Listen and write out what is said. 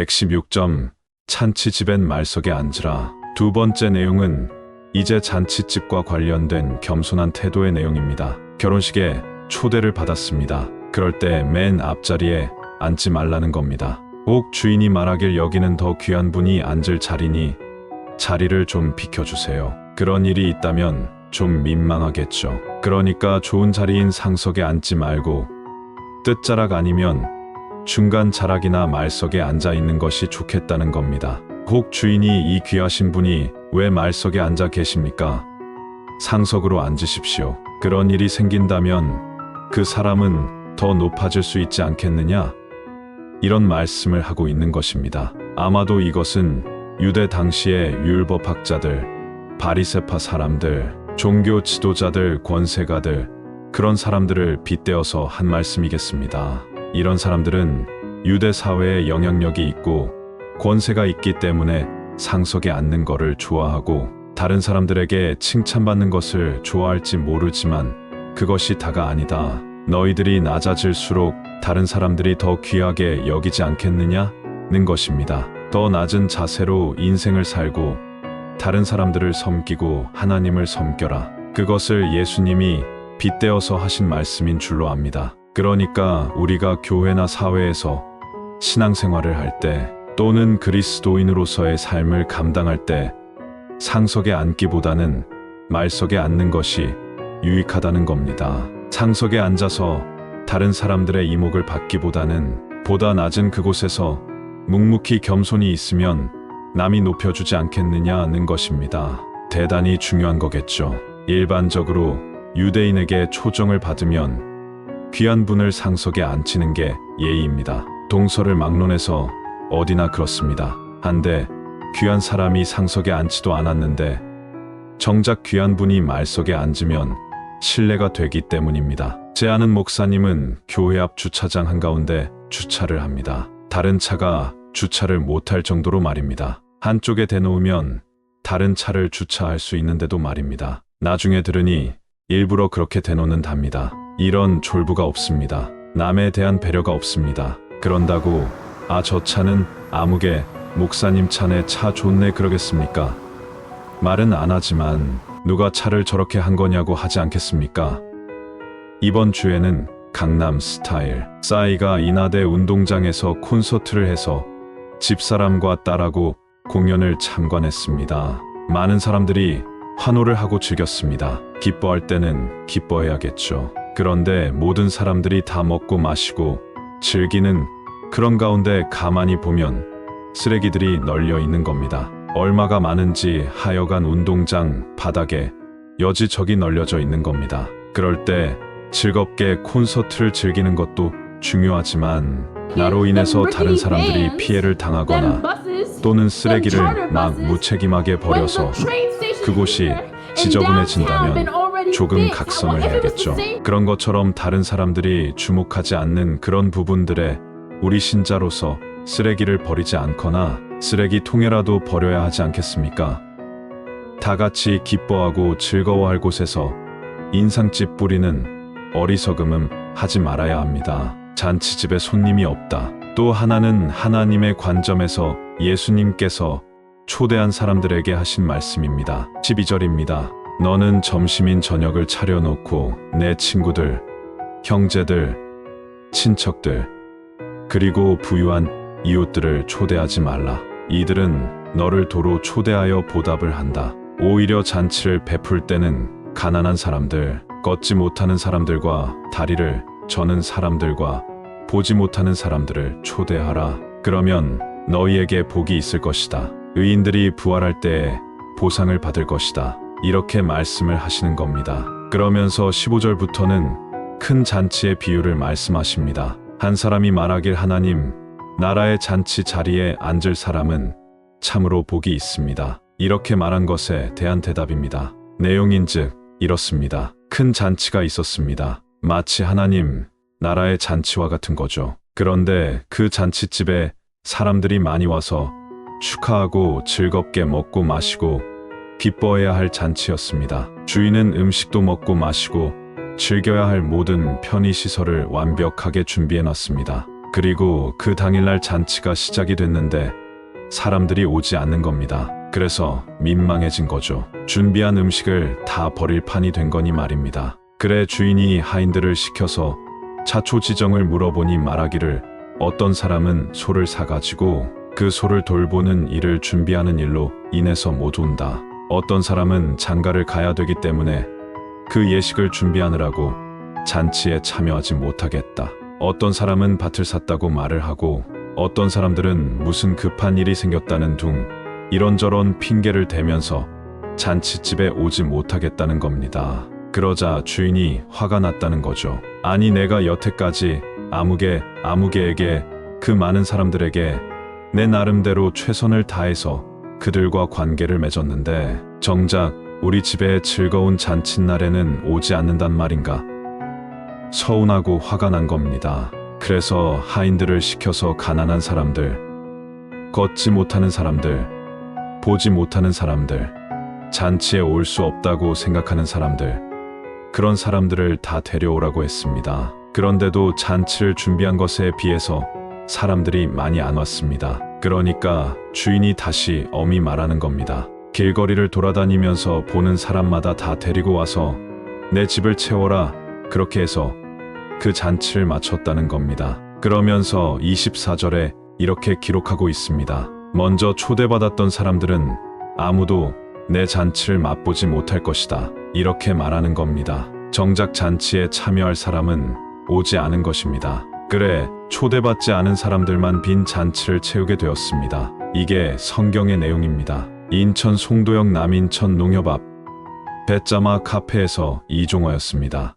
116점 잔치집엔 말석에 앉으라. 두 번째 내용은 이제 잔치집과 관련된 겸손한 태도의 내용입니다. 결혼식에 초대를 받았습니다. 그럴 때 맨 앞자리에 앉지 말라는 겁니다. 혹 주인이 말하길 여기는 더 귀한 분이 앉을 자리니 자리를 좀 비켜주세요. 그런 일이 있다면 좀 민망하겠죠. 그러니까 좋은 자리인 상석에 앉지 말고 뜻자락 아니면 중간 자락이나 말석에 앉아 있는 것이 좋겠다는 겁니다. 혹 주인이 이 귀하신 분이 왜 말석에 앉아 계십니까? 상석으로 앉으십시오. 그런 일이 생긴다면 그 사람은 더 높아질 수 있지 않겠느냐? 이런 말씀을 하고 있는 것입니다. 아마도 이것은 유대 당시의 율법학자들, 바리새파 사람들, 종교 지도자들, 권세가들, 그런 사람들을 빗대어서 한 말씀이겠습니다. 이런 사람들은 유대 사회에 영향력이 있고 권세가 있기 때문에 상석에 앉는 것을 좋아하고 다른 사람들에게 칭찬받는 것을 좋아할지 모르지만 그것이 다가 아니다. 너희들이 낮아질수록 다른 사람들이 더 귀하게 여기지 않겠느냐는 것입니다. 더 낮은 자세로 인생을 살고 다른 사람들을 섬기고 하나님을 섬겨라. 그것을 예수님이 빗대어서 하신 말씀인 줄로 압니다. 그러니까 우리가 교회나 사회에서 신앙생활을 할 때 또는 그리스도인으로서의 삶을 감당할 때 상석에 앉기보다는 말석에 앉는 것이 유익하다는 겁니다. 상석에 앉아서 다른 사람들의 이목을 받기보다는 보다 낮은 그곳에서 묵묵히 겸손히 있으면 남이 높여주지 않겠느냐는 것입니다. 대단히 중요한 거겠죠. 일반적으로 유대인에게 초정을 받으면 귀한 분을 상석에 앉히는 게 예의입니다. 동서를 막론해서 어디나 그렇습니다. 한데 귀한 사람이 상석에 앉지도 않았는데 정작 귀한 분이 말석에 앉으면 신뢰가 되기 때문입니다. 제 아는 목사님은 교회 앞 주차장 한가운데 주차를 합니다. 다른 차가 주차를 못할 정도로 말입니다. 한쪽에 대놓으면 다른 차를 주차할 수 있는데도 말입니다. 나중에 들으니 일부러 그렇게 대놓는답니다. 이런 졸부가 없습니다. 남에 대한 배려가 없습니다. 그런다고 저 차는 아무개 목사님 차네 차 좋네 그러겠습니까? 말은 안 하지만 누가 차를 저렇게 한 거냐고 하지 않겠습니까? 이번 주에는 강남 스타일 싸이가 인하대 운동장에서 콘서트를 해서 집사람과 딸하고 공연을 참관했습니다. 많은 사람들이 환호를 하고 즐겼습니다. 기뻐할 때는 기뻐해야겠죠. 그런데 모든 사람들이 다 먹고 마시고 즐기는 그런 가운데 가만히 보면 쓰레기들이 널려 있는 겁니다. 얼마가 많은지 하여간 운동장 바닥에 여지저기 널려져 있는 겁니다. 그럴 때 즐겁게 콘서트를 즐기는 것도 중요하지만 나로 인해서 다른 사람들이 피해를 당하거나 또는 쓰레기를 막 무책임하게 버려서 그곳이 지저분해진다면 조금 각성을 해야겠죠. 그런 것처럼 다른 사람들이 주목하지 않는 그런 부분들에 우리 신자로서 쓰레기를 버리지 않거나 쓰레기 통에라도 버려야 하지 않겠습니까? 다 같이 기뻐하고 즐거워할 곳에서 인상집 뿌리는 어리석음은 하지 말아야 합니다. 잔치집에 손님이 없다. 또 하나는 하나님의 관점에서 예수님께서 초대한 사람들에게 하신 말씀입니다. 12절입니다. 너는 점심인 저녁을 차려놓고 내 친구들, 형제들, 친척들, 그리고 부유한 이웃들을 초대하지 말라. 이들은 너를 도로 초대하여 보답을 한다. 오히려 잔치를 베풀 때는 가난한 사람들, 걷지 못하는 사람들과 다리를 저는 사람들과 보지 못하는 사람들을 초대하라. 그러면 너희에게 복이 있을 것이다. 의인들이 부활할 때에 보상을 받을 것이다. 이렇게 말씀을 하시는 겁니다. 그러면서 15절부터는 큰 잔치의 비유를 말씀하십니다. 한 사람이 말하길 하나님, 나라의 잔치 자리에 앉을 사람은 참으로 복이 있습니다. 이렇게 말한 것에 대한 대답입니다. 내용인즉 이렇습니다. 큰 잔치가 있었습니다. 마치 하나님 나라의 잔치와 같은 거죠. 그런데 그 잔치집에 사람들이 많이 와서 축하하고 즐겁게 먹고 마시고 기뻐해야 할 잔치였습니다. 주인은 음식도 먹고 마시고 즐겨야 할 모든 편의시설을 완벽하게 준비해놨습니다. 그리고 그 당일날 잔치가 시작이 됐는데 사람들이 오지 않는 겁니다. 그래서 민망해진 거죠. 준비한 음식을 다 버릴 판이 된 거니 말입니다. 그래 주인이 하인들을 시켜서 차초지정을 물어보니 말하기를 어떤 사람은 소를 사가지고 그 소를 돌보는 일을 준비하는 일로 인해서 못 온다. 어떤 사람은 장가를 가야 되기 때문에 그 예식을 준비하느라고 잔치에 참여하지 못하겠다. 어떤 사람은 밭을 샀다고 말을 하고 어떤 사람들은 무슨 급한 일이 생겼다는 둥 이런저런 핑계를 대면서 잔치집에 오지 못하겠다는 겁니다. 그러자 주인이 화가 났다는 거죠. 아니 내가 여태까지 아무개에게 그 많은 사람들에게 내 나름대로 최선을 다해서 그들과 관계를 맺었는데 정작 우리 집에 즐거운 잔칫날에는 오지 않는단 말인가. 서운하고 화가 난 겁니다. 그래서 하인들을 시켜서 가난한 사람들, 걷지 못하는 사람들, 보지 못하는 사람들, 잔치에 올 수 없다고 생각하는 사람들, 그런 사람들을 다 데려오라고 했습니다. 그런데도 잔치를 준비한 것에 비해서 사람들이 많이 안 왔습니다. 그러니까 주인이 다시 엄히 말하는 겁니다. 길거리를 돌아다니면서 보는 사람마다 다 데리고 와서 내 집을 채워라. 그렇게 해서 그 잔치를 마쳤다는 겁니다. 그러면서 24절에 이렇게 기록하고 있습니다. 먼저 초대받았던 사람들은 아무도 내 잔치를 맛보지 못할 것이다. 이렇게 말하는 겁니다. 정작 잔치에 참여할 사람은 오지 않은 것입니다. 그래, 초대받지 않은 사람들만 빈 잔치를 채우게 되었습니다. 이게 성경의 내용입니다. 인천 송도역 남인천 농협 앞 배짜마 카페에서 이종화였습니다.